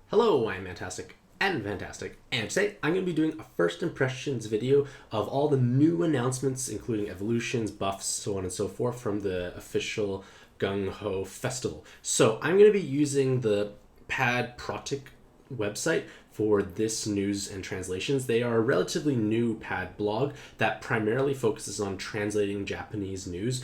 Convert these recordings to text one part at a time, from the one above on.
Hello, I'm Mantastic and Fantastic, and today I'm going to be doing a first impressions video of all the new announcements, including evolutions, buffs, so on and so forth, from the official Gung Ho Festival. So I'm going to be using the Paracin website for this news and translations. They are a relatively new pad blog that primarily focuses on translating Japanese news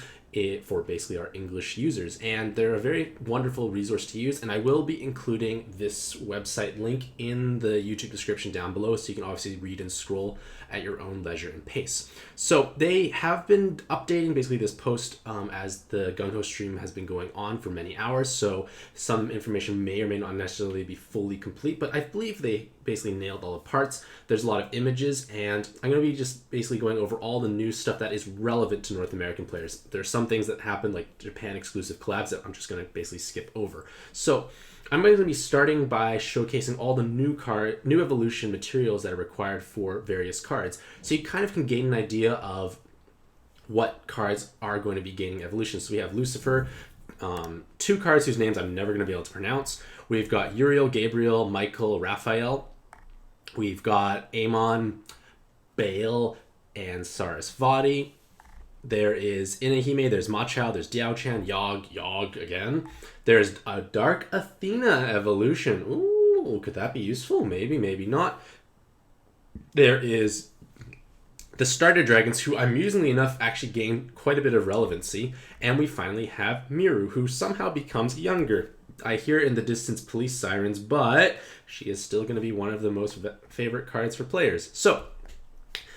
for basically our English users, and they're a very wonderful resource to use, and I will be including this website link in the YouTube description down below, so you can obviously read and scroll at your own leisure and pace. So they have been updating basically this post as the Gung Ho stream has been going on for many hours, so some information may or may not necessarily be fully complete, but I believe they basically nailed all the parts. There's a lot of images, and I'm going to be just basically going over all the new stuff that is relevant to North American players. There's some things that happen, like Japan exclusive collabs, that I'm just going to basically skip over. So I'm going to be starting by showcasing all the new evolution materials that are required for various cards, so you kind of can gain an idea of what cards are going to be gaining evolution. So we have Lucifer, two cards whose names I'm never going to be able to pronounce. We've got Uriel, Gabriel, Michael, Raphael. We've got Amon, Baal, and Sarasvati. There is Inahime, there's MaChau, there's Diao-chan, Yog again. There's a Dark Athena evolution. Ooh, could that be useful? Maybe, maybe not. There is the starter dragons, who amusingly enough actually gain quite a bit of relevancy. And we finally have Miru, who somehow becomes younger. I hear in the distance police sirens, but she is still going to be one of the most favorite cards for players. So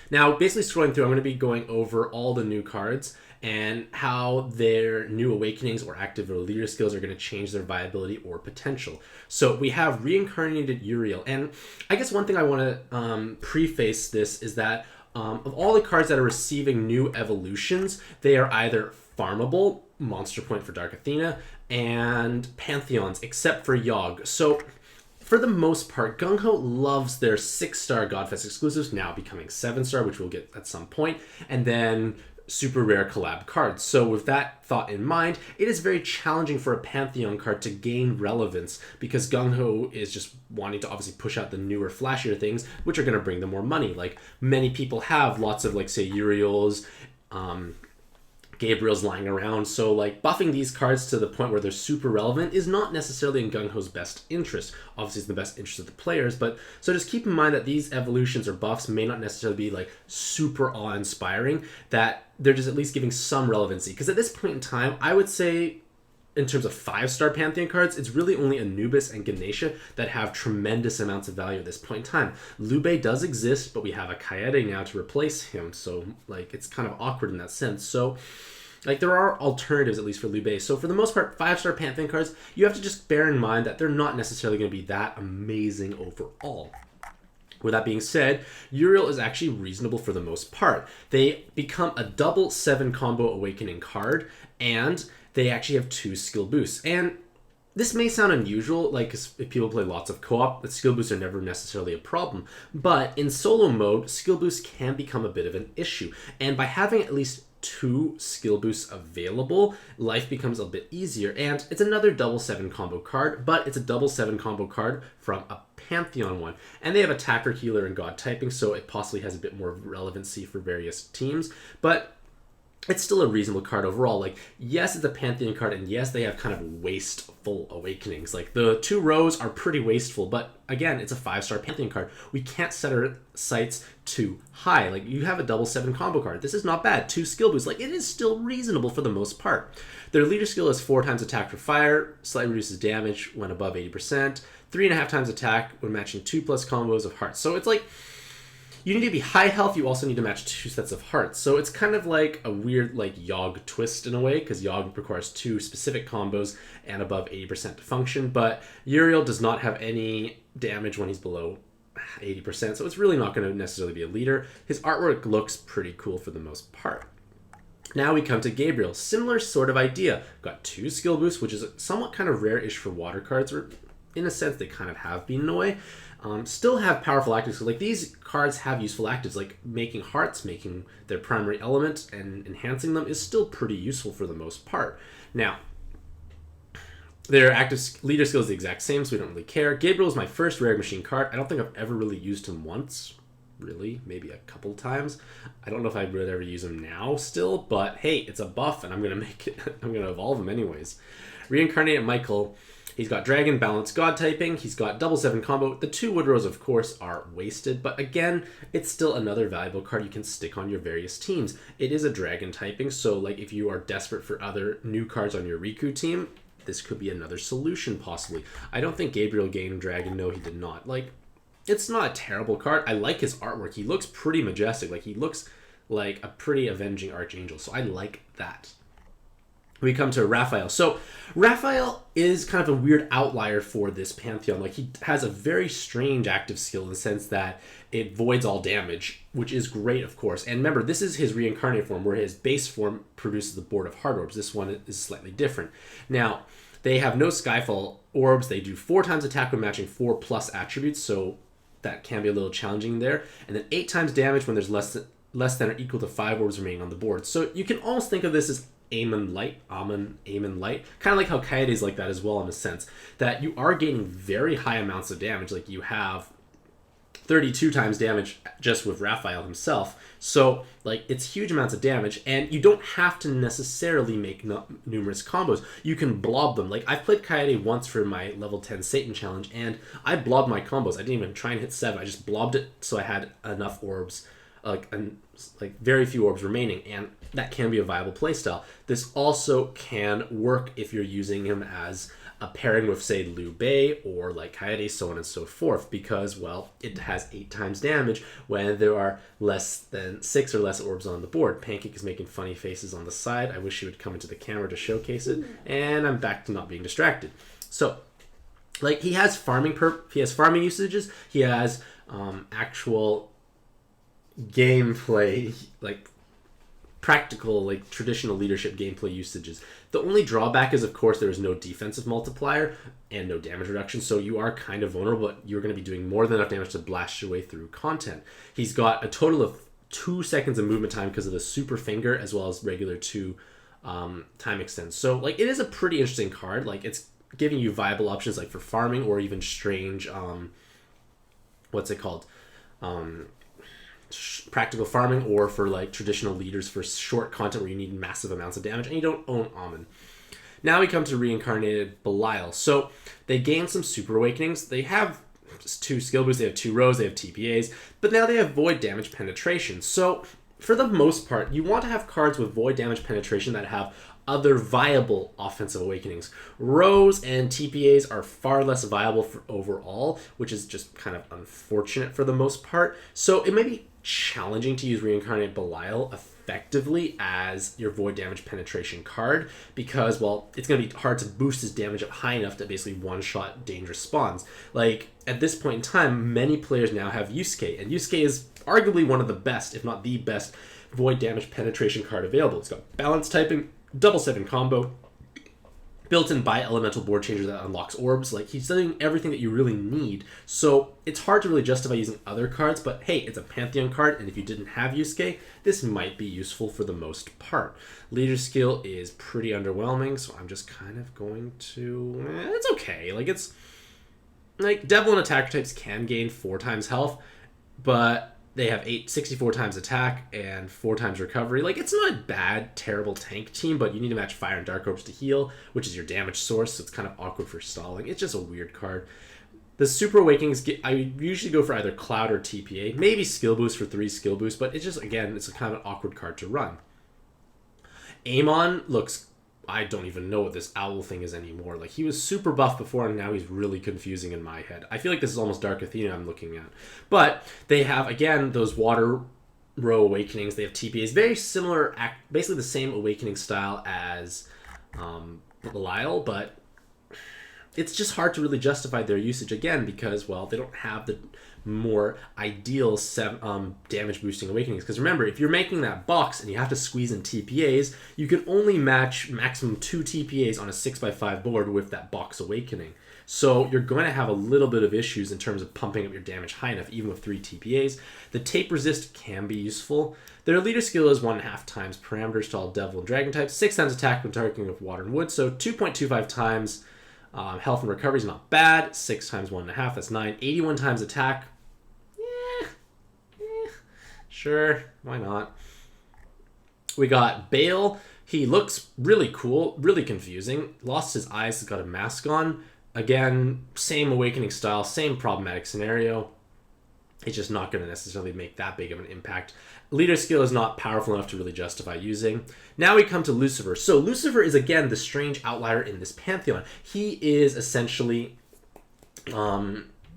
now, basically scrolling through, I'm going to be going over all the new cards and how their new awakenings or active or leader skills are going to change their viability or potential. So we have Reincarnated Uriel, and I guess one thing I want to preface this is that of all the cards that are receiving new evolutions, they are either farmable, monster point for Dark Athena, and Pantheons, except for Yog. So for the most part, Gung Ho loves their 6-star Godfest exclusives, now becoming 7-star, which we'll get at some point, and then super rare collab cards. So with that thought in mind, it is very challenging for a Pantheon card to gain relevance, because Gung Ho is just wanting to obviously push out the newer, flashier things, which are going to bring them more money. Like, many people have lots of, like, say, Uriels, Gabriel's lying around, so like buffing these cards to the point where they're super relevant is not necessarily in Gung Ho's best interest. Obviously it's in the best interest of the players, but so just keep in mind that these evolutions or buffs may not necessarily be like super awe-inspiring, that they're just at least giving some relevancy. Because at this point in time, I would say in terms of 5-star Pantheon cards, it's really only Anubis and Ganesha that have tremendous amounts of value at this point in time. Lube does exist, but we have a Kaede now to replace him, so like it's kind of awkward in that sense. So like there are alternatives, at least for Lube. So for the most part, 5-star Pantheon cards, you have to just bear in mind that they're not necessarily going to be that amazing overall. With that being said, Uriel is actually reasonable for the most part. They become a double 7 combo awakening card, and they actually have 2 skill boosts. And this may sound unusual, like if people play lots of co-op, the skill boosts are never necessarily a problem. But in solo mode, skill boosts can become a bit of an issue. And by having at least 2 skill boosts available, life becomes a bit easier. And it's another double 7 combo card, but it's a double 7 combo card from a Pantheon one. And they have attacker, healer, and god typing, so it possibly has a bit more relevancy for various teams. But it's still a reasonable card overall. Like, yes, it's a Pantheon card, and yes, they have kind of wasteful awakenings. Like, the 2 rows are pretty wasteful, but again, it's a 5-star Pantheon card. We can't set our sights too high. Like, you have a double 7 combo card. This is not bad. 2 skill boosts. Like, it is still reasonable for the most part. Their leader skill is 4 times attack for fire, slightly reduces damage when above 80%, 3.5 times attack when matching 2+ combos of hearts. So it's like, you need to be high health, you also need to match 2 sets of hearts. So it's kind of like a weird like Yog twist in a way, because Yog requires 2 specific combos and above 80% to function, but Uriel does not have any damage when he's below 80%, so it's really not going to necessarily be a leader. His artwork looks pretty cool for the most part. Now we come to Gabriel. Similar sort of idea. Got 2 skill boosts, which is somewhat kind of rare-ish for water cards, or in a sense they kind of have been in a way. Still have powerful actives. So like these cards have useful actives, like making hearts, making their primary element, and enhancing them is still pretty useful for the most part. Now, Their active leader skill is the exact same, so we don't really care. Gabriel is my first rare machine card. I don't think I've ever really used him once. Really, maybe a couple times. I don't know if I would ever use him now still, but hey, it's a buff and I'm gonna evolve him anyways. Reincarnate MaChau, he's got dragon, balance, god typing, he's got double 7 combo. The 2 Woodrows of course are wasted, but again, it's still another valuable card you can stick on your various teams. It is a dragon typing, so like if you are desperate for other new cards on your Riku team, this could be another solution possibly. I don't think Gabriel gained dragon, no he did not. Like, it's not a terrible card. I like his artwork. He looks pretty majestic. Like, he looks like a pretty avenging archangel. So I like that. We come to Raphael. So Raphael is kind of a weird outlier for this pantheon. Like, he has a very strange active skill in the sense that it voids all damage, which is great, of course. And remember, this is his reincarnate form, where his base form produces the board of heart orbs. This one is slightly different. Now, they have no Skyfall orbs. They do 4 times attack when matching 4+ attributes, so that can be a little challenging there. And then 8 times damage when there's less than or equal to 5 orbs remaining on the board. So you can almost think of this as Amon Light. Kind of like how Coyote is like that as well, in a sense. That you are gaining very high amounts of damage. Like, you have 32 times damage just with Raphael himself. So, like, it's huge amounts of damage, and you don't have to necessarily make numerous combos. You can blob them. Like, I've played Coyote once for my level 10 Satan challenge, and I blobbed my combos. I didn't even try and hit 7. I just blobbed it so I had enough orbs, like very few orbs remaining, and that can be a viable playstyle. This also can work if you're using him as a pairing with, say, Liu Bei or like Coyote, so on and so forth, because, well, it has 8 times damage when there are less than 6 or less orbs on the board. Pancake is making funny faces on the side. I wish she would come into the camera to showcase it, and I'm back to not being distracted. So, like, he has farming usages, he has actual gameplay, like practical, like traditional leadership gameplay usages. The only drawback is, of course, there is no defensive multiplier and no damage reduction, so you are kind of vulnerable, but you're going to be doing more than enough damage to blast your way through content. He's got a total of 2 seconds of movement time because of the super finger, as well as regular 2 time extends. So, like, it is a pretty interesting card. Like, it's giving you viable options, like, for farming or even strange, practical farming, or for like traditional leaders for short content where you need massive amounts of damage and you don't own Amon. Now we come to Reincarnated Belial. So they gain some super awakenings. They have 2 skill boosts, they have 2 rows, they have TPAs, but now they have void damage penetration. So for the most part, you want to have cards with void damage penetration that have other viable offensive awakenings. Rows and TPAs are far less viable for overall, which is just kind of unfortunate for the most part. So it may be challenging to use Reincarnate Belial effectively as your void damage penetration card, because, well, it's going to be hard to boost his damage up high enough to basically one-shot dangerous spawns. Like, at this point in time, many players now have Yusuke, and Yusuke is arguably one of the best, if not the best, void damage penetration card available. It's got balance typing, double 7 combo, built-in bi-elemental board changer that unlocks orbs. Like, he's doing everything that you really need. So it's hard to really justify using other cards, but hey, it's a Pantheon card, and if you didn't have Yusuke, this might be useful for the most part. Leader skill is pretty underwhelming, so I'm just kind of going to... it's okay. Like, it's... like, Devil and Attacker types can gain 4 times health, but they have 64 times attack and 4 times recovery. Like, it's not a bad, terrible tank team, but you need to match Fire and Dark Orbs to heal, which is your damage source, so it's kind of awkward for stalling. It's just a weird card. The Super Awakenings, I usually go for either Cloud or TPA, maybe Skill Boost for 3 skill boosts, but it's just, again, it's a kind of an awkward card to run. Amon looks... I don't even know what this owl thing is anymore. Like, he was super buff before, and now he's really confusing in my head. I feel like this is almost Dark Athena I'm looking at. But they have, again, those water row awakenings. They have TPAs. Very similar, basically the same awakening style as Belial, but it's just hard to really justify their usage, again, because, well, they don't have the more ideal damage boosting awakenings. Because remember, if you're making that box and you have to squeeze in TPAs, you can only match maximum 2 TPAs on a 6x5 board with that box awakening. So you're going to have a little bit of issues in terms of pumping up your damage high enough, even with 3 TPAs. The tape resist can be useful. Their leader skill is 1.5 times parameters to all devil and dragon types, 6 times attack when targeting with water and wood, so 2.25 times Health and recovery is not bad. 6 times 1.5, that's 9. 81 times attack. Sure, why not? We got Bale. He looks really cool, really confusing. Lost his eyes, has got a mask on. Again, same awakening style, same problematic scenario. It's just not going to necessarily make that big of an impact. Leader skill is not powerful enough to really justify using. Now we come to Lucifer. So Lucifer is, again, the strange outlier in this pantheon. He is essentially...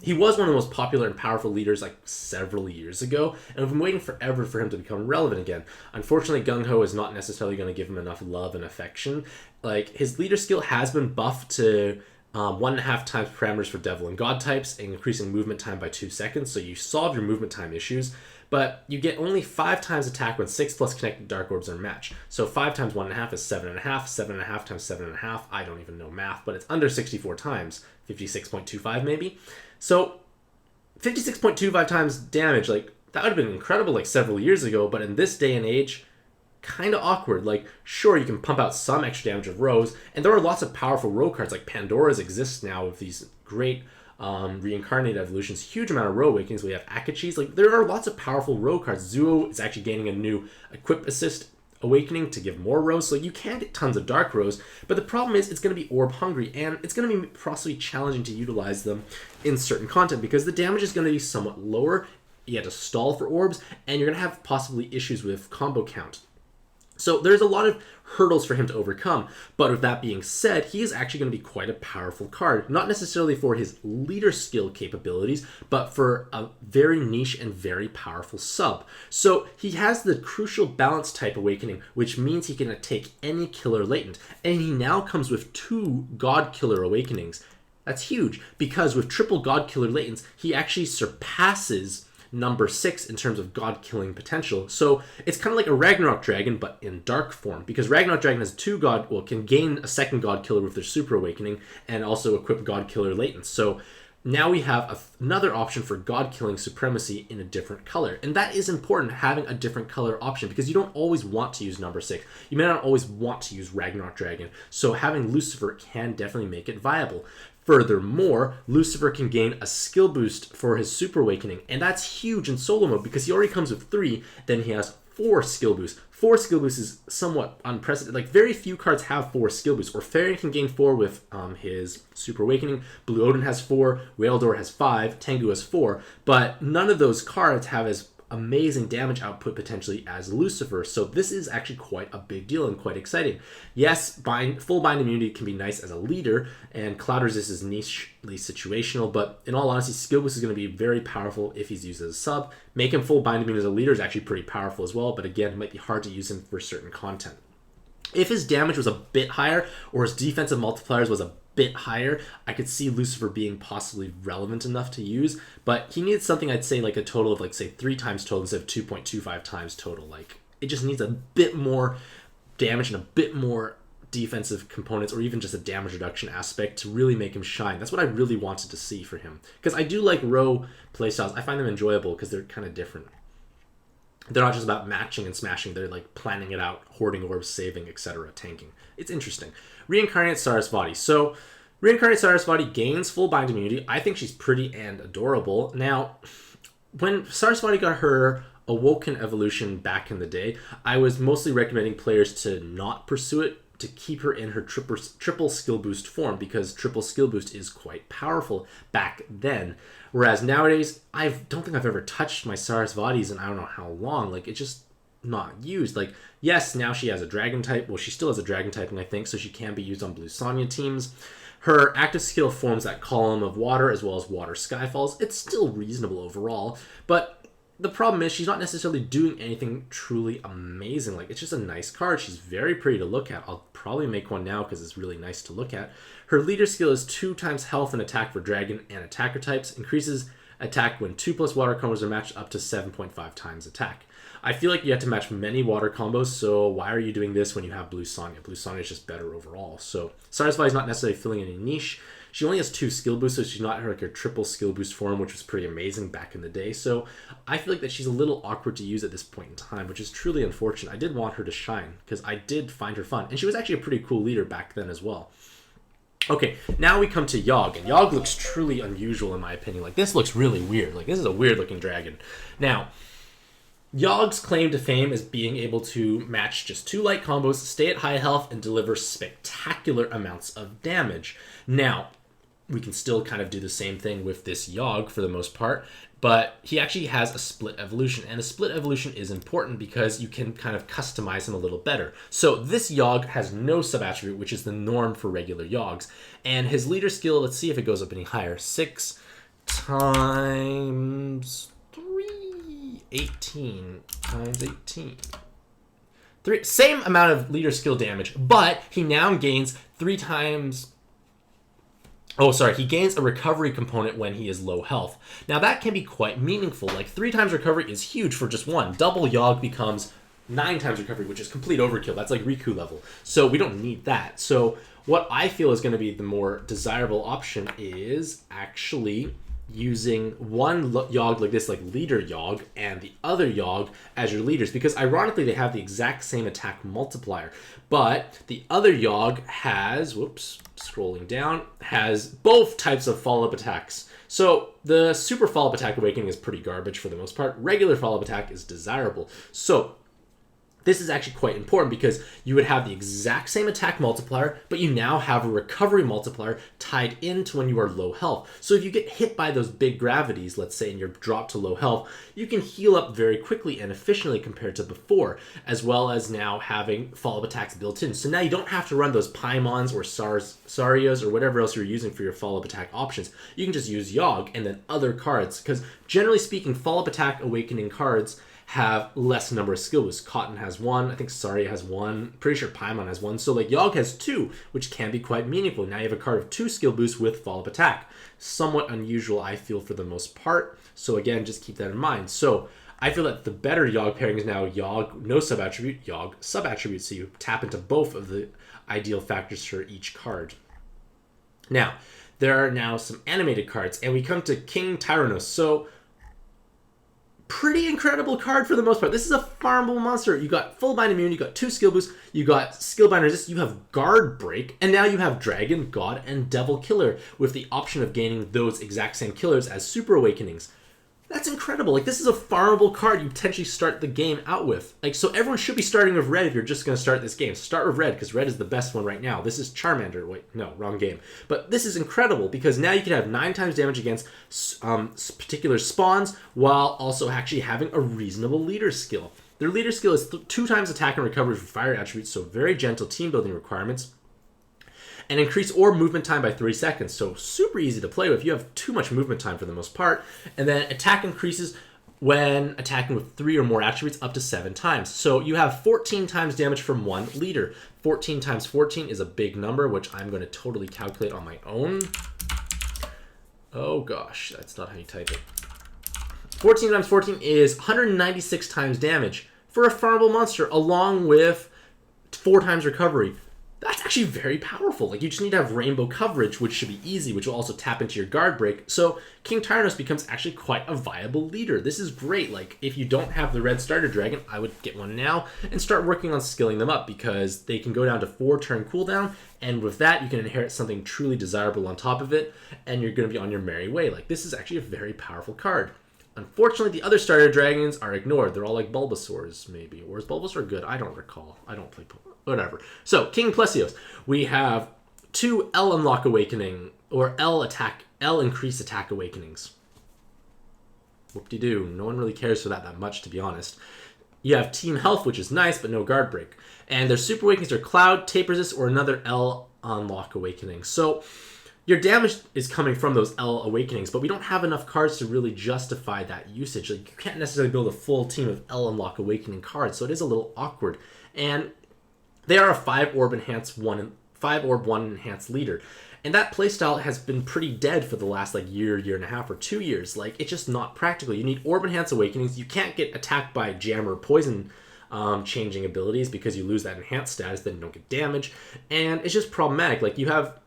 he was one of the most popular and powerful leaders like several years ago, and I've been waiting forever for him to become relevant again. Unfortunately, Gung-Ho is not necessarily going to give him enough love and affection. Like, his leader skill has been buffed to 1.5 times parameters for Devil and God types, and increasing movement time by 2 seconds, so you solve your movement time issues, but you get only 5 times attack when 6 plus connected Dark Orbs are matched. So 5 times 1.5 is 7.5, 7.5 times 7.5, I don't even know math, but it's under 64 times, 56.25 maybe. So 56.25 times damage, like, that would have been incredible like several years ago, but in this day and age, kind of awkward. Like, sure, you can pump out some extra damage of Rose, and there are lots of powerful Row cards, like Pandora's exist now with these great Reincarnate evolutions, huge amount of Row awakenings. We have Akachi's, like, there are lots of powerful Row cards. Zuo is actually gaining a new Equip Assist awakening to give more Rows, so you can get tons of Dark Rows, but the problem is it's going to be orb hungry, and it's going to be possibly challenging to utilize them in certain content because the damage is going to be somewhat lower. You have to stall for orbs, and you're going to have possibly issues with combo count. So there's a lot of hurdles for him to overcome, but with that being said, he is actually going to be quite a powerful card, not necessarily for his leader skill capabilities, but for a very niche and very powerful sub. So he has the crucial balance type awakening, which means he can take any killer latent, and he now comes with 2 god killer awakenings. That's huge, because with triple god killer latents, he actually surpasses number 6 in terms of god killing potential. So it's kind of like a Ragnarok Dragon, but in dark form, because Ragnarok Dragon has 2 god, well, can gain a second god killer with their super awakening and also equip god killer latents. So now we have another option for god killing supremacy in a different color, and that is important, having a different color option, because you don't always want to use number 6. You may not always want to use Ragnarok Dragon, so having Lucifer can definitely make it viable. Furthermore, Lucifer can gain a skill boost for his super awakening, and that's huge in solo mode because he already comes with 3, then he has 4 skill boosts. 4 skill boosts is somewhat unprecedented. Like, very few cards have 4 skill boosts. Orpheon can gain 4 with his super awakening. Blue Odin has 4, Whaledoor has 5, Tengu has 4, but none of those cards have as amazing damage output potentially as Lucifer, so this is actually quite a big deal and quite exciting. Yes, full bind immunity can be nice as a leader, and Cloud Resist is nichely situational, but in all honesty, skill boost is going to be very powerful if he's used as a sub. Make him full bind immune as a leader is actually pretty powerful as well, but again, it might be hard to use him for certain content. If his damage was a bit higher, or his defensive multipliers was a bit higher, I could see Lucifer being possibly relevant enough to use, but he needs something, I'd say, like a total of, like, say 3 times total instead of 2.25 times total. Like, it just needs a bit more damage and a bit more defensive components, or even just a damage reduction aspect to really make him shine. That's what I really wanted to see for him, because I do like Row playstyles. I find them enjoyable because they're kind of different. They're not just about matching and smashing, they're like planning it out, hoarding orbs, saving, etc., tanking. It's interesting. Reincarnate Sarasvati. So, Reincarnate Sarasvati gains full bind immunity. I think she's pretty and adorable. Now, when Sarasvati got her Awoken evolution back in the day, I was mostly recommending players to not pursue it, to keep her in her triple skill boost form, because triple skill boost is quite powerful back then. Whereas nowadays, I don't think I've ever touched my Sarasvatis in I don't know how long. Like, it's just not used. Like, yes, now she has a dragon type. Well, she still has a dragon typing, I think, so she can be used on Blue Sonya teams. Her active skill forms that column of water as well as water skyfalls. It's still reasonable overall, but the problem is she's not necessarily doing anything truly amazing. Like, it's just a nice card. She's very pretty to look at. I'll probably make one now because it's really nice to look at. Her leader skill is 2 times health and attack for dragon and attacker types. Increases attack when 2+ water combos are matched up to 7.5 times attack. I feel like you have to match many water combos, so why are you doing this when you have Blue Sonya? Blue Sonya is just better overall. So Sarasvati is not necessarily filling any niche. She only has 2 skill boosts, so she's not like her triple skill boost form, which was pretty amazing back in the day. So I feel like that she's a little awkward to use at this point in time, which is truly unfortunate. I did want her to shine because I did find her fun, and she was actually a pretty cool leader back then as well. Okay, now we come to Yogg, and Yogg looks truly unusual in my opinion. Like, this looks really weird. Like, this is a weird-looking dragon. Now, Yogg's claim to fame is being able to match just 2 light combos, stay at high health, and deliver spectacular amounts of damage. Now, we can still kind of do the same thing with this Yogg for the most part, but he actually has a split evolution, and a split evolution is important because you can kind of customize him a little better. So this Yogg has no sub-attribute, which is the norm for regular Yoggs, and his leader skill, let's see if it goes up any higher, 6 times 3, 18 times 18. Same amount of leader skill damage, but he now gains 3 times... Oh, sorry, he gains a recovery component when he is low health. Now, that can be quite meaningful. Like, 3 times recovery is huge for just one. Double Yogg becomes 9 times recovery, which is complete overkill. That's like Riku level. So we don't need that. So what I feel is going to be the more desirable option is actually using one Yogg like this, like leader Yogg, and the other Yogg as your leaders, because ironically they have the exact same attack multiplier, but the other Yogg has, whoops, scrolling down, has both types of follow-up attacks. So the super follow-up attack awakening is pretty garbage for the most part. Regular follow-up attack is desirable. So this is actually quite important because you would have the exact same attack multiplier, but you now have a recovery multiplier tied into when you are low health. So if you get hit by those big gravities, let's say, and you're dropped to low health, you can heal up very quickly and efficiently compared to before, as well as now having follow-up attacks built in. So now you don't have to run those Paimons or Sarias or whatever else you're using for your follow-up attack options. You can just use Yogg and then other cards, because generally speaking, follow-up attack awakening cards have less number of skill boosts. Cotton has 1, I think Saria has 1, pretty sure Paimon has 1, so like Yogg has 2, which can be quite meaningful. Now you have a card of 2 skill boosts with follow-up attack. Somewhat unusual, I feel, for the most part, so again, just keep that in mind. So I feel that the better Yogg pairing is now Yogg, no sub-attribute, Yogg, sub-attribute, so you tap into both of the ideal factors for each card. Now, there are now some animated cards, and we come to King Tyrannos. So pretty incredible card for the most part. This is a farmable monster. You got full bind immune, you got 2 skill boosts, you got skill bind resist, you have guard break, and now you have dragon, god, and devil killer with the option of gaining those exact same killers as super awakenings. That's incredible. Like, this is a farmable card you potentially start the game out with. Like, so everyone should be starting with red if you're just going to start this game. Start with red, because red is the best one right now. This is Charmander. Wait, no, wrong game. But this is incredible, because now you can have 9 times damage against particular spawns, while also actually having a reasonable leader skill. Their leader skill is 2 times attack and recovery for fire attributes, so very gentle team building requirements. And increase orb movement time by 3 seconds. So super easy to play with. You have too much movement time for the most part. And then attack increases when attacking with 3 or more attributes up to 7 times. So you have 14 times damage from one leader. 14 times 14 is a big number, which I'm going to totally calculate on my own. Oh gosh, that's not how you type it. 14 times 14 is 196 times damage for a farmable monster, along with 4 times recovery. That's actually very powerful. Like, you just need to have rainbow coverage, which should be easy, which will also tap into your guard break. So King Tyrannos becomes actually quite a viable leader. This is great. Like, if you don't have the red starter dragon, I would get one now and start working on skilling them up, because they can go down to 4 turn cooldown, and with that, you can inherit something truly desirable on top of it, and you're going to be on your merry way. Like, this is actually a very powerful card. Unfortunately, the other starter dragons are ignored. They're all like Bulbasaurs, maybe. Or is Bulbasaur good? I don't recall. I don't play whatever. So, King Plesios. We have 2 L Unlock Awakening, or L Increase Attack Awakenings. Whoop-de-doo. No one really cares for that much, to be honest. You have Team Health, which is nice, but no guard break. And their Super Awakenings are Cloud, Tape Resist, or another L Unlock Awakening. So, your damage is coming from those L Awakenings, but we don't have enough cards to really justify that usage. Like, you can't necessarily build a full team of L Unlock Awakening cards, so it is a little awkward. And they are a 5-orb enhanced 1 enhanced leader. And that playstyle has been pretty dead for the last year and a half, or 2 years. Like, it's just not practical. You need orb enhanced awakenings. You can't get attacked by jam or poison changing abilities, because you lose that enhanced status, then you don't get damage. And it's just problematic. Like, you have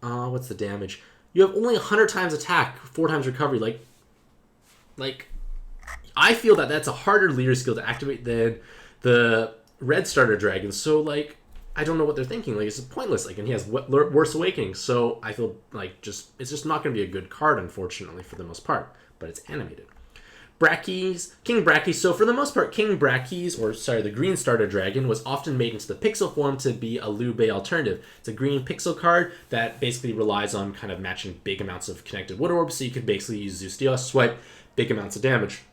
what's the damage? You have only 100 times attack, 4 times recovery. Like, I feel that that's a harder leader skill to activate than the red starter dragon. So, like, I don't know what they're thinking. Like, it's pointless. Like, and he has worse awakenings, so I feel like it's just not going to be a good card, unfortunately, for the most part. But it's animated. Brachy's, King Brachy's. So for the most part, King Brachy's, the green starter dragon, was often made into the pixel form to be a Liu Bei alternative. It's a green pixel card that basically relies on kind of matching big amounts of connected wood orbs, so you could basically use Zeus Dios, swipe big amounts of damage.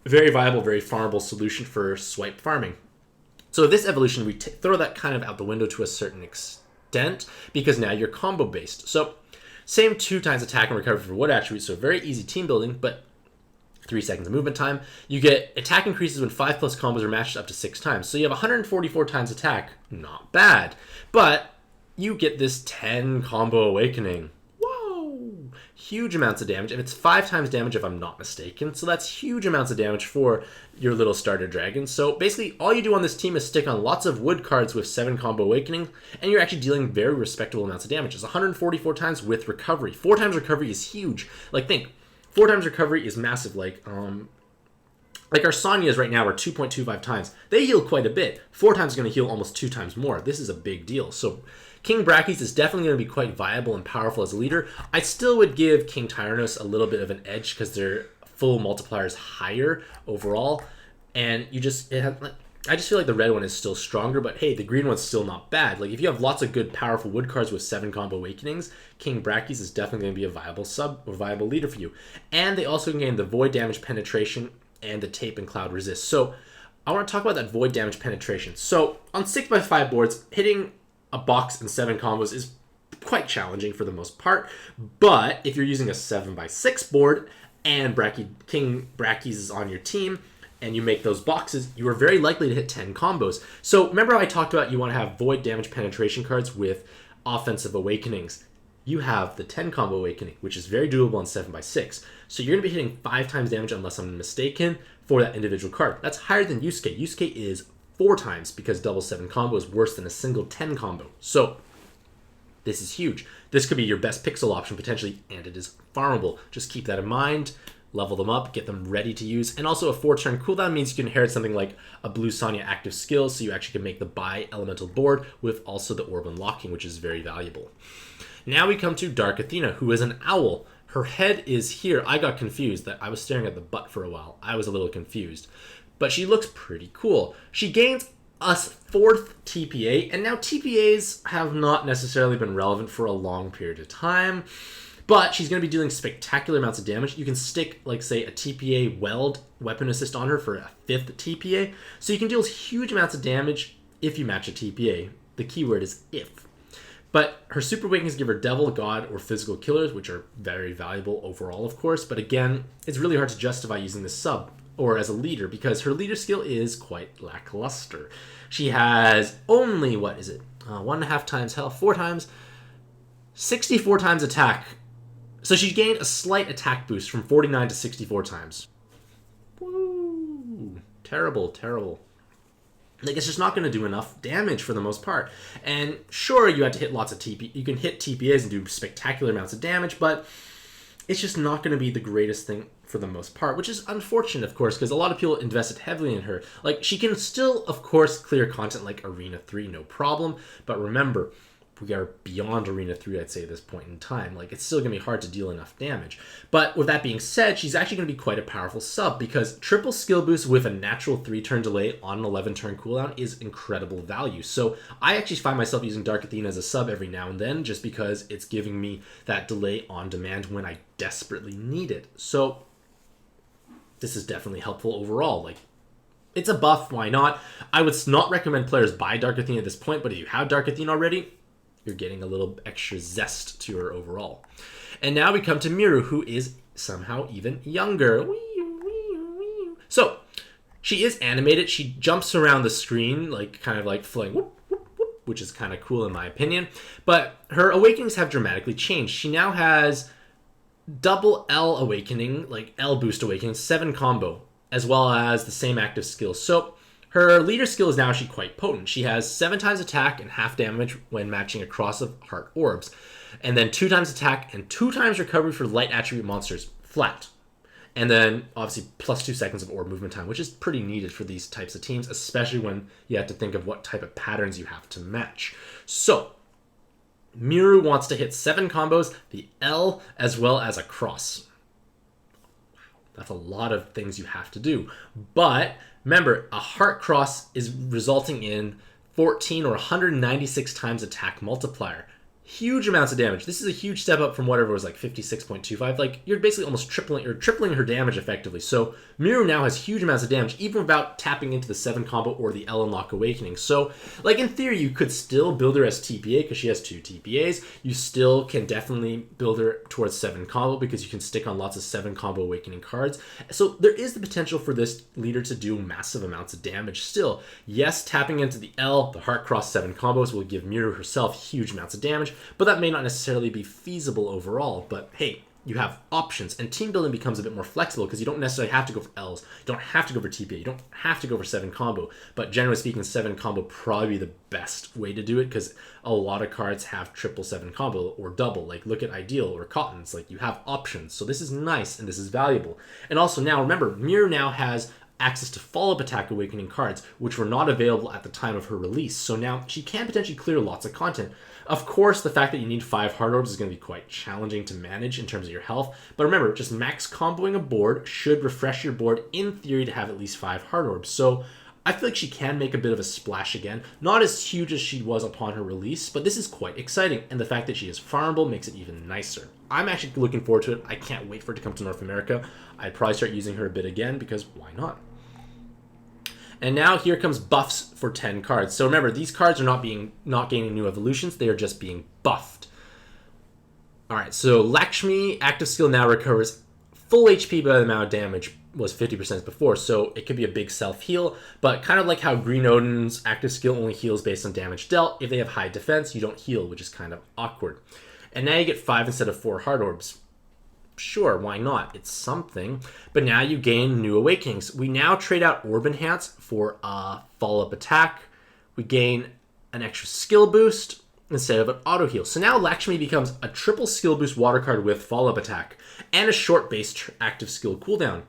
Very viable, very farmable solution for swipe farming. So this evolution, we throw that kind of out the window to a certain extent, because now you're combo based. So same 2 times attack and recovery for wood attributes, so very easy team building, but 3 seconds of movement time. You get attack increases when 5+ combos are matched up to 6 times. So you have 144 times attack. Not bad. But you get this 10 combo awakening. Whoa! Huge amounts of damage. And it's 5 times damage if I'm not mistaken. So that's huge amounts of damage for your little starter dragon. So basically all you do on this team is stick on lots of wood cards with 7 combo awakening, and you're actually dealing very respectable amounts of damage. It's 144 times with recovery. 4 times recovery is huge. Like, think. 4 times recovery is massive. Like our Sonias right now are 2.25 times. They heal quite a bit. 4 times is going to heal almost 2 times more. This is a big deal. So King Brachy's is definitely going to be quite viable and powerful as a leader. I still would give King Tyrannos a little bit of an edge because their full multiplier is higher overall. And I just feel like the red one is still stronger, but hey, the green one's still not bad. Like, if you have lots of good, powerful wood cards with 7 combo awakenings, King Brachy's is definitely going to be a viable sub or viable leader for you. And they also can gain the void damage penetration and the tape and cloud resist. So I want to talk about that void damage penetration. So on 6x5 boards, hitting a box and 7 combos is quite challenging for the most part. But if you're using a 7x6 board and King Brachy's is on your team, and you make those boxes, you are very likely to hit 10 combos. So remember how I talked about you want to have void damage penetration cards with offensive awakenings. You have the 10 combo awakening, which is very doable on 7x6. So you're going to be hitting 5 times damage, unless I'm mistaken, for that individual card. That's higher than Yusuke. Yusuke is 4 times, because double 7 combo is worse than a single 10 combo. So this is huge. This could be your best pixel option potentially, and it is farmable. Just keep that in mind. Level them up, get them ready to use. And also a 4-turn cooldown means you can inherit something like a Blue Sonya active skill, so you actually can make the bi-elemental board with also the orb unlocking, which is very valuable. Now we come to Dark Athena, who is an owl. Her head is here. I got confused. That I was staring at the butt for a while. I was a little confused. But she looks pretty cool. She gains a 4th TPA, and now TPAs have not necessarily been relevant for a long period of time. But she's going to be dealing spectacular amounts of damage. You can stick, like, say, a TPA weld weapon assist on her for a 5th TPA. So you can deal huge amounts of damage if you match a TPA. The keyword is if. But her super awakenings give her devil, god, or physical killers, which are very valuable overall, of course. But again, it's really hard to justify using this sub or as a leader because her leader skill is quite lackluster. She has only, 1.5 times health, 4 times, 64 times attack. So she gained a slight attack boost from 49 to 64 times. Woo! Terrible, terrible. Like, it's just not going to do enough damage for the most part. And sure, you have to hit lots of TP. You can hit TPAs and do spectacular amounts of damage, but it's just not going to be the greatest thing for the most part, which is unfortunate, of course, because a lot of people invested heavily in her. Like, she can still, of course, clear content like Arena 3, no problem. But remember, we are beyond Arena 3, I'd say, at this point in time. Like, it's still going to be hard to deal enough damage. But with that being said, she's actually going to be quite a powerful sub because triple skill boost with a natural 3-turn delay on an 11-turn cooldown is incredible value. So I actually find myself using Dark Athena as a sub every now and then just because it's giving me that delay on demand when I desperately need it. So this is definitely helpful overall. Like, it's a buff, why not? I would not recommend players buy Dark Athena at this point, but if you have Dark Athena already, you're getting a little extra zest to her overall. And now we come to Miru, who is somehow even younger. So, she is animated. She jumps around the screen, like kind of like flying, whoop, whoop, whoop, which is kind of cool in my opinion. But her awakenings have dramatically changed. She now has double L awakening, like L boost awakening, 7 combo, as well as the same active skill. So, her leader skill is now actually quite potent. She has 7 times attack and half damage when matching a cross of heart orbs. And then 2 times attack and 2 times recovery for light attribute monsters. Flat. And then obviously plus 2 seconds of orb movement time, which is pretty needed for these types of teams, especially when you have to think of what type of patterns you have to match. So Miru wants to hit 7 combos, the L as well as a cross. That's a lot of things you have to do. But remember, a heart cross is resulting in 14 or 196 times attack multiplier. Huge amounts of damage. This is a huge step up from whatever was like 56.25. Like, you're basically almost tripling her damage effectively. So Miru now has huge amounts of damage, even without tapping into the 7 combo or the L Unlock Awakening. So, like, in theory, you could still build her as TPA because she has 2 TPAs. You still can definitely build her towards 7 combo because you can stick on lots of 7 combo Awakening cards. So there is the potential for this leader to do massive amounts of damage still. Yes, tapping into the L, the Heart Cross 7 combos will give Miru herself huge amounts of damage, but that may not necessarily be feasible overall. But hey, you have options, and team building becomes a bit more flexible because you don't necessarily have to go for L's, you don't have to go for TPA, you don't have to go for 7 combo, but generally speaking, 7 combo probably the best way to do it because a lot of cards have triple 7 combo or double. Like, look at Ideal or Cottons. Like, you have options, so this is nice and this is valuable. And also now remember, Miru now has access to follow-up attack Awakening cards, which were not available at the time of her release. So now she can potentially clear lots of content. Of course, the fact that you need 5 hard orbs is going to be quite challenging to manage in terms of your health. But remember, just max comboing a board should refresh your board in theory to have at least 5 hard orbs. So I feel like she can make a bit of a splash again. Not as huge as she was upon her release, but this is quite exciting. And the fact that she is farmable makes it even nicer. I'm actually looking forward to it. I can't wait for it to come to North America. I'd probably start using her a bit again because why not? And now here comes buffs for 10 cards. So remember, these cards are not gaining new evolutions, they are just being buffed. Alright, so Lakshmi active skill now recovers full HP, but the amount of damage was 50% before, so it could be a big self-heal, but kind of like how Green Odin's active skill only heals based on damage dealt. If they have high defense, you don't heal, which is kind of awkward. And now you get 5 instead of 4 hard orbs. Sure, why not? It's something. But now you gain new awakenings. We now trade out Orb Enhance for a follow-up attack. We gain an extra skill boost instead of an auto heal. So now Lakshmi becomes a triple skill boost water card with follow-up attack and a short base active skill cooldown.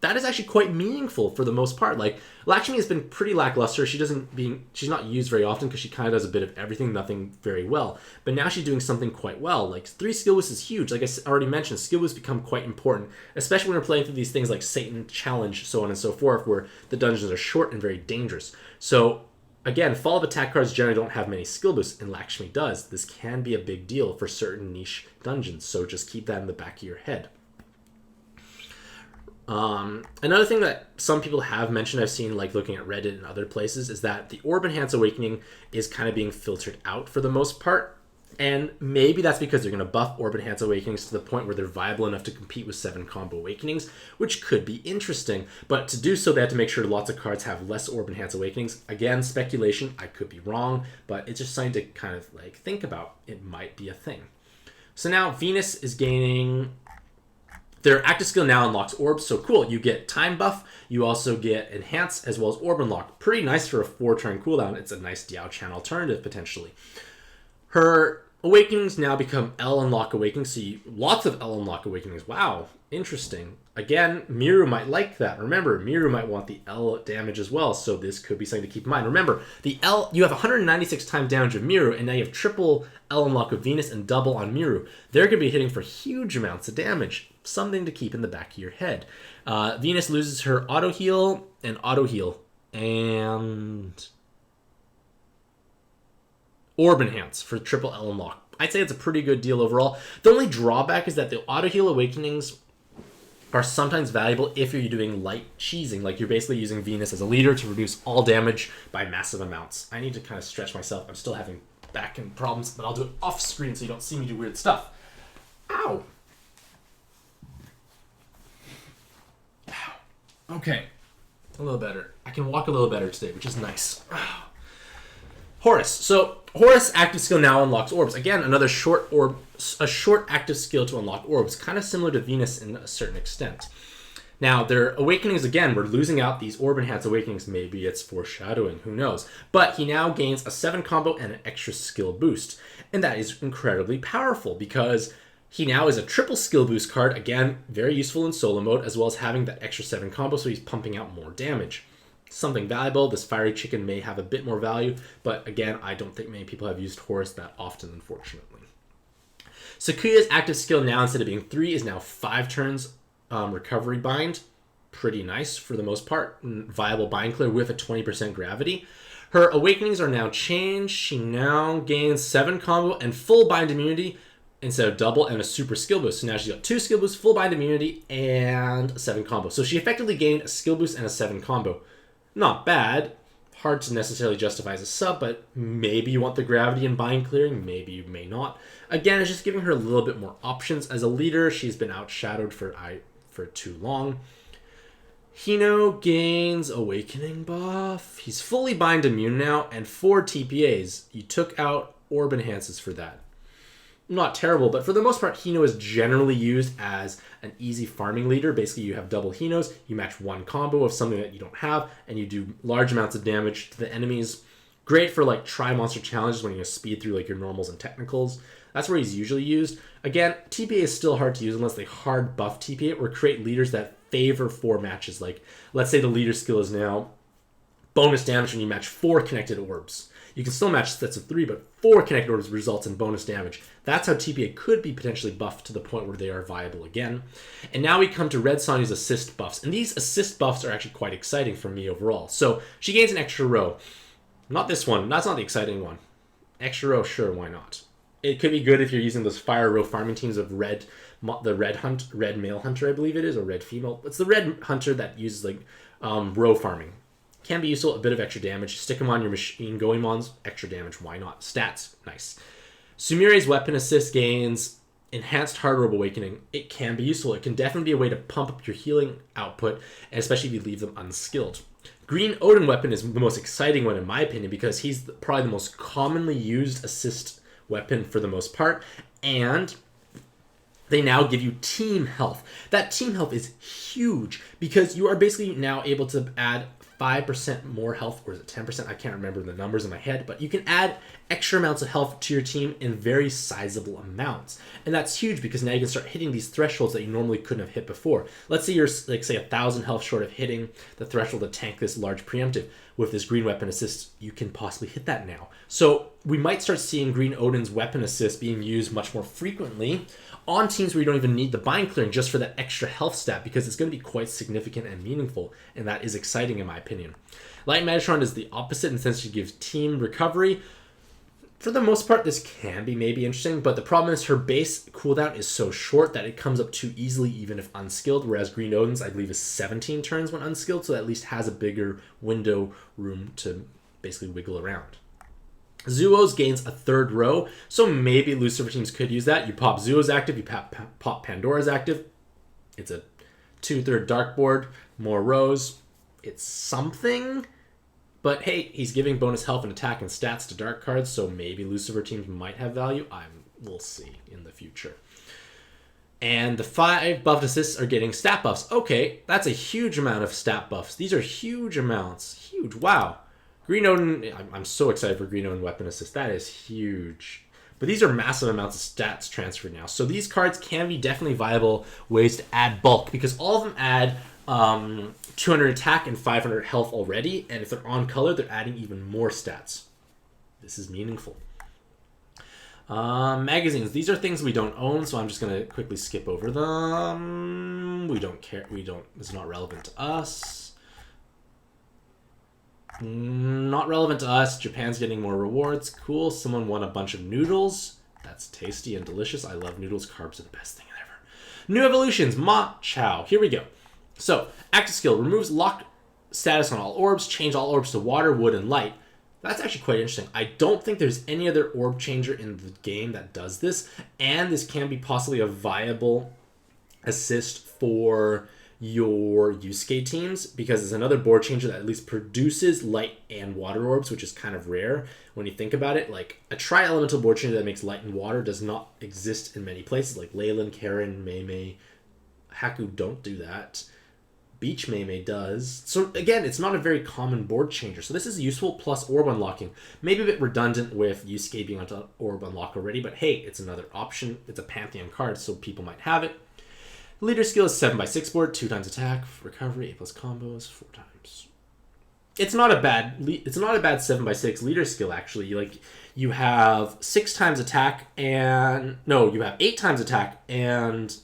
That is actually quite meaningful for the most part. Like, Lakshmi has been pretty lackluster. She's not used very often because she kind of does a bit of everything, nothing very well. But now she's doing something quite well. Like, 3 skill boosts is huge. Like I already mentioned, skill boosts become quite important, especially when we're playing through these things like Satan Challenge, so on and so forth, where the dungeons are short and very dangerous. So again, follow-up attack cards generally don't have many skill boosts, and Lakshmi does. This can be a big deal for certain niche dungeons, so just keep that in the back of your head. Another thing that some people have mentioned, I've seen like looking at Reddit and other places, is that the Orb Enhance Awakening is kind of being filtered out for the most part. And maybe that's because they're going to buff Orb Enhance Awakenings to the point where they're viable enough to compete with 7 combo Awakenings, which could be interesting. But to do so, they have to make sure lots of cards have less Orb Enhance Awakenings. Again, speculation, I could be wrong, but it's just something to kind of like think about. It might be a thing. So now Venus is gaining... Their active skill now unlocks orbs, so cool. You get time buff, you also get enhance as well as orb unlock. Pretty nice for a 4-turn cooldown. It's a nice Diao Chan alternative potentially. Her awakenings now become L unlock awakenings, so lots of L unlock awakenings. Wow, interesting. Again, Miru might like that. Remember, Miru might want the L damage as well, so this could be something to keep in mind. Remember, the L, you have 196 times damage of Miru, and now you have triple L unlock of Venus and double on Miru. They're going to be hitting for huge amounts of damage. Something to keep in the back of your head. Venus loses her auto heal, and Orb Enhance for triple L unlock. I'd say it's a pretty good deal overall. The only drawback is that the auto heal awakenings are sometimes valuable if you're doing light cheesing, like you're basically using Venus as a leader to reduce all damage by massive amounts. I need to kind of stretch myself. I'm still having back end problems, but I'll do it off screen so you don't see me do weird stuff. Ow! Okay, a little better. I can walk a little better today, which is nice. Horus. So Horus active skill now unlocks orbs. Again, another short active skill to unlock orbs, kind of similar to Venus in a certain extent. Now, their awakenings, again, we're losing out these Orb Enhance awakenings. Maybe it's foreshadowing, who knows. But he now gains a 7 combo and an extra skill boost. And that is incredibly powerful because He now is a triple skill boost card, again, very useful in solo mode, as well as having that extra 7 combo, so he's pumping out more damage. Something valuable. This fiery chicken may have a bit more value, but again, I don't think many people have used Horus that often, unfortunately. Sakuya's active skill now, instead of being 3, is now 5 turns recovery bind. Pretty nice for the most part. Viable bind clear with a 20% gravity. Her awakenings are now changed. She now gains 7 combo and full bind immunity instead of double, and a super skill boost. So now she's got 2 skill boosts, full bind immunity, and a 7 combo. So she effectively gained a skill boost and a 7 combo. Not bad. Hard to necessarily justify as a sub, but maybe you want the gravity and bind clearing, maybe you may not. Again, it's just giving her a little bit more options. As a leader, she's been outshadowed for too long. Hino gains Awakening buff. He's fully bind immune now, and 4 TPAs. You took out Orb Enhances for that. Not terrible, but for the most part, Hino is generally used as an easy farming leader. Basically, you have double Hinos, you match 1 combo of something that you don't have, and you do large amounts of damage to the enemies. Great for like tri-monster challenges when you speed through like your normals and technicals. That's where he's usually used. Again, TPA is still hard to use unless they hard buff TPA or create leaders that favor 4 matches. Like, let's say the leader skill is now bonus damage when you match 4 connected orbs. You can still match sets of 3, but 4 connected orbs results in bonus damage. That's how TPA could be potentially buffed to the point where they are viable again. And now we come to Red Sonya's assist buffs. And these assist buffs are actually quite exciting for me overall. So she gains an extra row. Not this one. That's not the exciting one. Extra row, sure, why not? It could be good if you're using those fire row farming teams of red male hunter, I believe it is, or red female. It's the red hunter that uses like row farming. Can be useful, a bit of extra damage. Stick them on your machine Goemons, extra damage, why not? Stats, nice. Sumire's weapon assist gains enhanced hard orb awakening. It can be useful. It can definitely be a way to pump up your healing output, and especially if you leave them unskilled. Green Odin weapon is the most exciting one in my opinion because he's probably the most commonly used assist weapon for the most part, and they now give you team health. That team health is huge because you are basically now able to add 5% more health, or is it 10%? I can't remember the numbers in my head, but you can add extra amounts of health to your team in very sizable amounts. And that's huge because now you can start hitting these thresholds that you normally couldn't have hit before. Let's say you're, like, say 1,000 health short of hitting the threshold to tank this large preemptive. With this green weapon assist, you can possibly hit that now. So we might start seeing Green Odin's weapon assist being used much more frequently on teams where you don't even need the bind clearing just for that extra health stat, because it's going to be quite significant and meaningful, and that is exciting in my opinion. Light Metatron is the opposite in the sense she gives team recovery. For the most part, this can be maybe interesting, but the problem is her base cooldown is so short that it comes up too easily even if unskilled, whereas Green Odin's, I believe, is 17 turns when unskilled, so that at least has a bigger window room to basically wiggle around. Zuo's gains a 3rd row, so maybe Lucifer teams could use that. You pop Zuo's active, you pop Pandora's active. It's a 2/3 dark board, more rows. It's something. But hey, he's giving bonus health and attack and stats to dark cards, so maybe Lucifer teams might have value. We'll see in the future. And the 5 buffed assists are getting stat buffs. Okay, that's a huge amount of stat buffs. These are huge amounts. Huge. Wow. Green Odin, I'm so excited for Green Odin weapon assist. That is huge. But these are massive amounts of stats transferred now. So these cards can be definitely viable ways to add bulk, because all of them add 200 attack and 500 health already, and if they're on color, they're adding even more stats. This is meaningful. Magazines. These are things we don't own, so I'm just going to quickly skip over them. We don't care. It's not relevant to us. Not relevant to us. Japan's getting more rewards. Cool. Someone won a bunch of noodles. That's tasty and delicious. I love noodles. Carbs are the best thing ever. New evolutions. MaChau. Here we go. So, active skill. Removes locked status on all orbs. Change all orbs to water, wood, and light. That's actually quite interesting. I don't think there's any other orb changer in the game that does this. And this can be possibly a viable assist for your Yusuke teams, because it's another board changer that at least produces light and water orbs, which is kind of rare when you think about it. Like, a tri-elemental board changer that makes light and water does not exist in many places. Like Leyland, Karen, Mei, Haku don't do that. Beach Meme does. So again, it's not a very common board changer. So this is useful, plus orb unlocking. Maybe a bit redundant with Yusuke being onto orb unlock already, but hey, it's another option. It's a Pantheon card, so people might have it. Leader skill is 7x6 board, 2 times attack, recovery, 8+ combos, 4 times. It's not a bad 7x6 leader skill actually. Like you have 6 times attack and you have 8 times attack and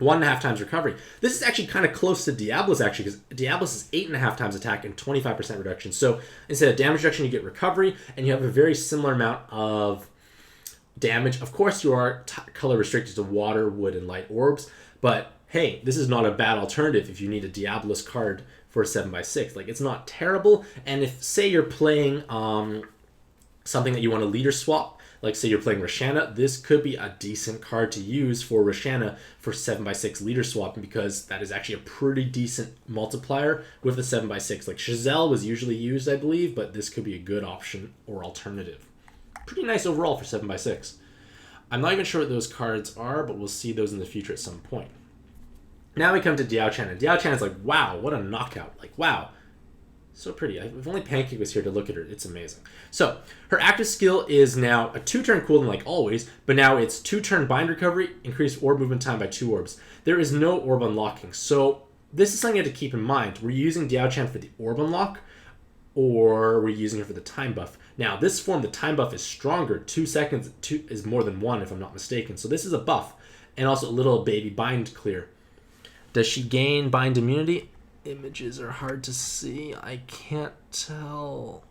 1.5 times recovery. This is actually kind of close to Diablos actually, because Diablos is 8.5 times attack and 25% reduction. So instead of damage reduction, you get recovery, and you have a very similar amount of damage. Of course, you are color restricted to water, wood, and light orbs, but hey, this is not a bad alternative if you need a Diablos card for a 7x6. Like, it's not terrible, and if, say, you're playing something that you want to leader swap, like say you're playing Roshana, this could be a decent card to use for Roshana for 7x6 leader swapping, because that is actually a pretty decent multiplier with the 7x6. Like Chazelle was usually used, I believe, but this could be a good option or alternative. Pretty nice overall for 7x6. I'm not even sure what those cards are, but we'll see those in the future at some point. Now we come to Diao Chan, and Diao Chan is like, wow, what a knockout. Like, wow. So pretty. If only Pancake was here to look at her, it's amazing. So, her active skill is now a 2-turn cooldown like always, but now it's 2-turn bind recovery, increased orb movement time by 2 orbs. There is no orb unlocking, so this is something you have to keep in mind. We're using Diao Chan for the orb unlock, or we're using her for the time buff. Now, this form, the time buff is stronger. 2 seconds is more than 1, if I'm not mistaken. So this is a buff, and also a little baby bind clear. Does she gain bind immunity? Images are hard to see. I can't tell.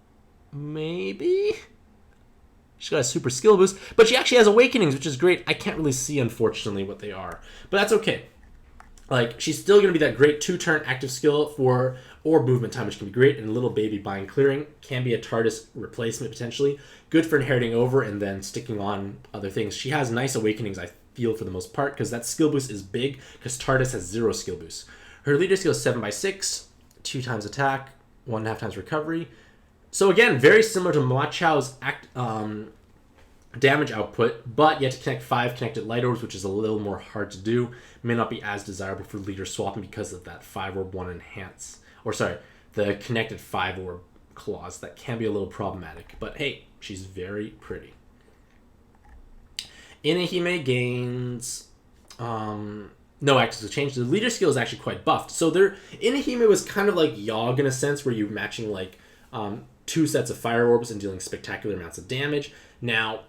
Maybe? She's got a super skill boost, but she actually has awakenings, which is great. I can't really see, unfortunately, what they are, but that's okay. Like, she's still going to be that great 2-turn active skill for orb movement time, which can be great, and little baby bind clearing can be a TARDIS replacement, potentially. Good for inheriting over and then sticking on other things. She has nice awakenings, I feel, for the most part, because that skill boost is big, because TARDIS has 0 skill boost. Her leader skill is 7x6, 2 times attack, 1.5 times recovery. So again, very similar to MaChau's damage output, but you have to connect 5 connected light orbs, which is a little more hard to do. May not be as desirable for leader swapping because of that 5-orb 1 enhance. Or sorry, the connected 5-orb clause. That can be a little problematic. But hey, she's very pretty. Inahime gains... no active change. The leader skill is actually quite buffed. So Inahime was kind of like Yogg in a sense, where you're matching like 2 sets of fire orbs and dealing spectacular amounts of damage. Now,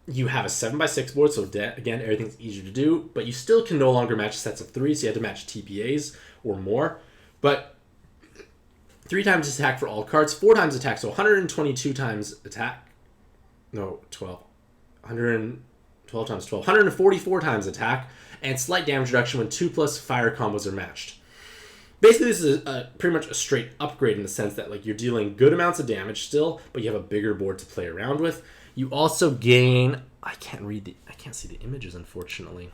you have a 7x6 board, so again, everything's easier to do, but you still can no longer match sets of 3, so you have to match TPAs or more. But 3 times attack for all cards, 4 times attack, so 122 times attack. No, 12. 112 times 12. 144 times attack, and slight damage reduction when 2+ fire combos are matched. Basically, this is pretty much a straight upgrade in the sense that like you're dealing good amounts of damage still, but you have a bigger board to play around with. You also gain... I can't see the images, unfortunately.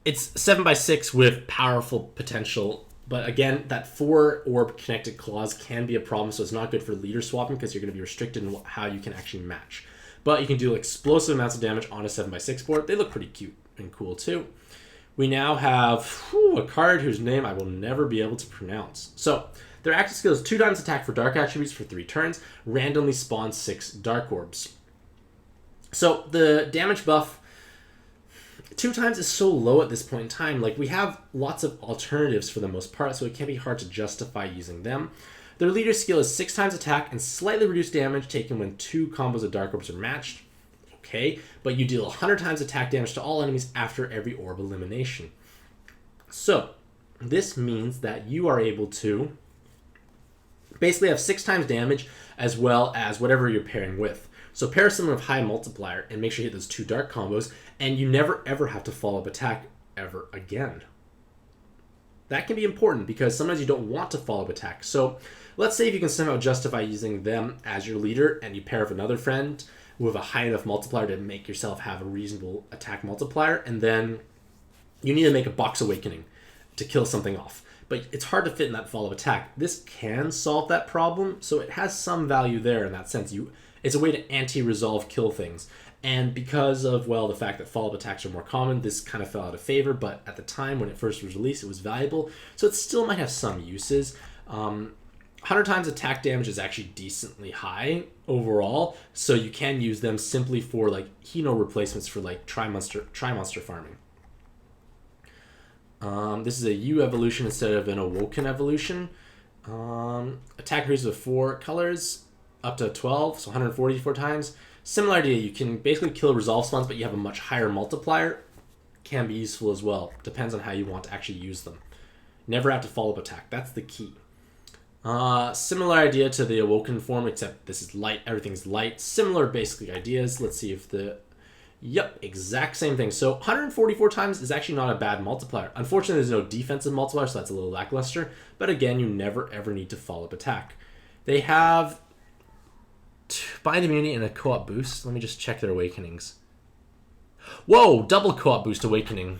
It's 7x6 with powerful potential, but again, that 4-orb connected clause can be a problem, so it's not good for leader swapping because you're going to be restricted in how you can actually match. But you can do explosive amounts of damage on a 7x6 board. They look pretty cute and cool too. We now have a card whose name I will never be able to pronounce. So, their active skill is 2 times attack for dark attributes for 3 turns, randomly spawns 6 dark orbs. So, the damage buff 2 times is so low at this point in time. Like, we have lots of alternatives for the most part, so it can be hard to justify using them. Their leader skill is 6 times attack and slightly reduced damage taken when 2 combos of dark orbs are matched. Okay, but you deal 100 times attack damage to all enemies after every orb elimination. So, this means that you are able to basically have 6 times damage as well as whatever you're pairing with. So pair someone with high multiplier and make sure you hit those 2 dark combos, and you never ever have to follow up attack ever again. That can be important because sometimes you don't want to follow up attack. So let's say if you can somehow justify using them as your leader and you pair with another friend with a high enough multiplier to make yourself have a reasonable attack multiplier, and then you need to make a box awakening to kill something off. But it's hard to fit in that follow-up attack. This can solve that problem, so it has some value there in that sense. It's a way to anti-resolve kill things. And because of, well, the fact that follow-up attacks are more common, this kind of fell out of favor, but at the time when it first was released, it was valuable, so it still might have some uses. 100 times attack damage is actually decently high overall, so you can use them simply for like Hino replacements for like tri-monster farming. This is a U evolution instead of an Awoken evolution. Attack increases with 4 colors, up to 12, so 144 times. Similar idea, you can basically kill resolve spawns, but you have a much higher multiplier. Can be useful as well. Depends on how you want to actually use them. Never have to follow up attack. That's the key. Similar idea to the Awoken form, except this is light. Everything's light. Similar basically ideas. Let's see if the... Yep, exact same thing. So 144 times is actually not a bad multiplier. Unfortunately, there's no defensive multiplier, so that's a little lackluster. But again, you never ever need to follow up attack. They have bind immunity and a co-op boost. Let me just check their awakenings. Whoa, double co-op boost awakening.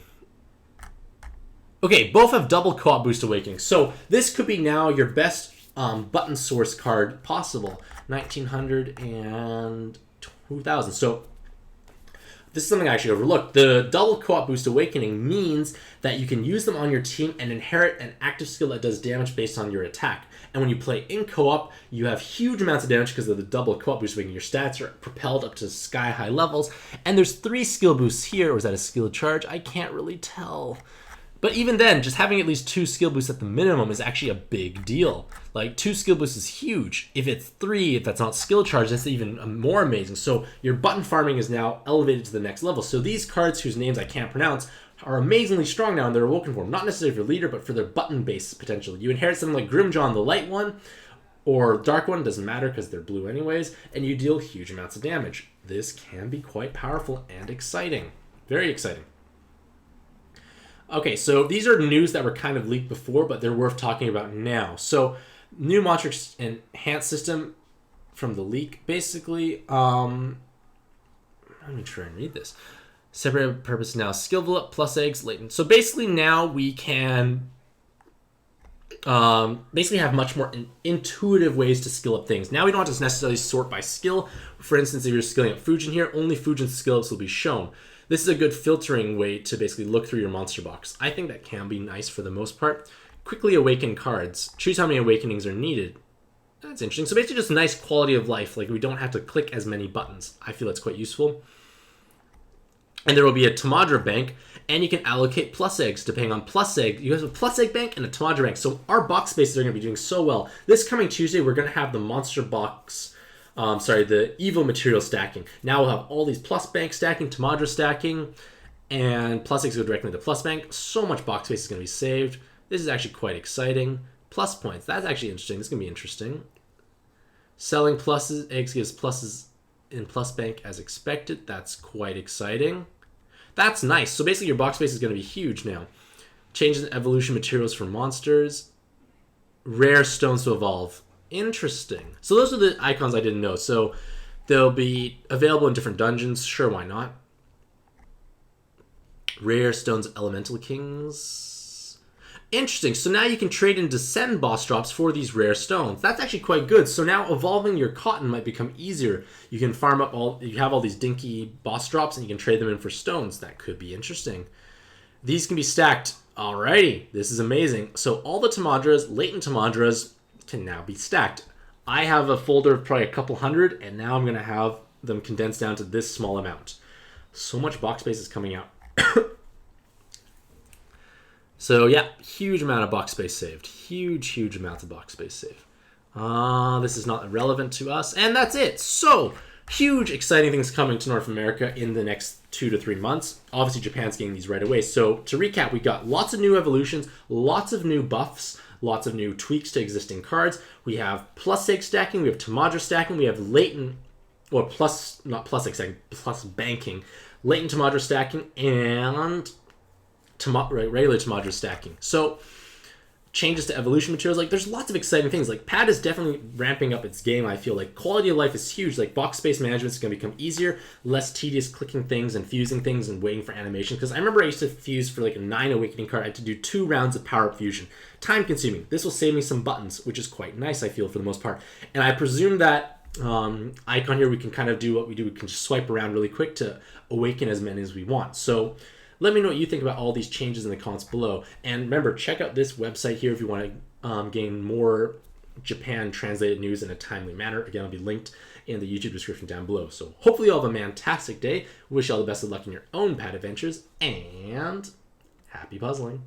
Okay, both have double co-op boost awakening. So this could be now your best button source card possible. 1900 and 2000. So this is something I actually overlooked. The double co-op boost awakening means that you can use them on your team and inherit an active skill that does damage based on your attack. And when you play in co-op, you have huge amounts of damage because of the double co-op boost awakening. Your stats are propelled up to sky-high levels. And there's 3 skill boosts here. Or is that a skill charge? I can't really tell. But even then, just having at least 2 skill boosts at the minimum is actually a big deal. Like, 2 skill boosts is huge. If it's 3, if that's not skill charge, that's even more amazing. So your button farming is now elevated to the next level. So these cards, whose names I can't pronounce, are amazingly strong now in their Awoken form. Not necessarily for leader, but for their button-based potential. You inherit something like Grimjaw, the light one, or dark one, doesn't matter because they're blue anyways, and you deal huge amounts of damage. This can be quite powerful and exciting. Very exciting. Okay, so these are news that were kind of leaked before, but they're worth talking about now. So, new Montrix enhanced system from the leak, basically. Let me try and read this. Separate purpose now, skill up plus eggs latent. So basically now we can basically have much more intuitive ways to skill up things. Now we don't have to necessarily sort by skill. For instance, if you're skilling up Fujin here, only Fujin's skill ups will be shown. This is a good filtering way to basically look through your monster box. I think that can be nice for the most part. Quickly awaken cards. Choose how many awakenings are needed. That's interesting. So basically just nice quality of life. Like we don't have to click as many buttons. I feel that's quite useful. And there will be a Tamadra bank, and you can allocate plus eggs depending on plus egg. You have a plus egg bank and a Tamadra bank. So our box spaces are going to be doing so well. This coming Tuesday, we're going to have the monster box, the Evo material stacking. Now we'll have all these plus bank stacking, Tamadra stacking, and plus eggs go directly to plus bank. So much box space is going to be saved. This is actually quite exciting. Plus points, that's actually interesting. This is going to be interesting. Selling pluses, eggs gives pluses in plus bank as expected. That's quite exciting. That's nice. So basically your box space is going to be huge now. Changes in evolution materials for monsters. Rare stones to evolve. Interesting. So those are the icons I didn't know. So they'll be available in different dungeons. Sure, why not? Rare stones elemental kings. Interesting. So now you can trade in Descend boss drops for these rare stones. That's actually quite good. So now evolving your cotton might become easier. You can farm up you have all these dinky boss drops and you can trade them in for stones. That could be interesting. These can be stacked. Alrighty, this is amazing. So all the Tamadras, latent Tamadras, can now be stacked. I have a folder of probably a couple hundred, and now I'm going to have them condensed down to this small amount. So much box space is coming out. So yeah, huge amount of box space saved. Huge amount of box space saved. This is not relevant to us. And that's it. So, huge exciting things coming to North America in the next 2 to 3 months. Obviously, Japan's getting these right away. So, to recap, we got lots of new evolutions, lots of new buffs, lots of new tweaks to existing cards. We have plus egg stacking, we have Tamadra stacking, we have latent, or plus, not plus egg stacking, plus banking, latent Tamadra stacking, and regular Tamadra stacking. So changes to evolution materials, like there's lots of exciting things. Like Pad is definitely ramping up its game. I feel like quality of life is huge. Like box space management is going to become easier, less tedious clicking things and fusing things and waiting for animation. Because I remember I used to fuse for like a 9 awakening card. I had to do 2 rounds of power up fusion. Time consuming. This will save me some buttons, which is quite nice, I feel, for the most part. And I presume that icon here, we can kind of do what we do. We can just swipe around really quick to awaken as many as we want. So let me know what you think about all these changes in the comments below. And remember, check out this website here if you want to gain more Japan translated news in a timely manner. Again, it'll be linked in the YouTube description down below. So hopefully you all have a fantastic day. Wish you all the best of luck in your own pad adventures, and happy puzzling.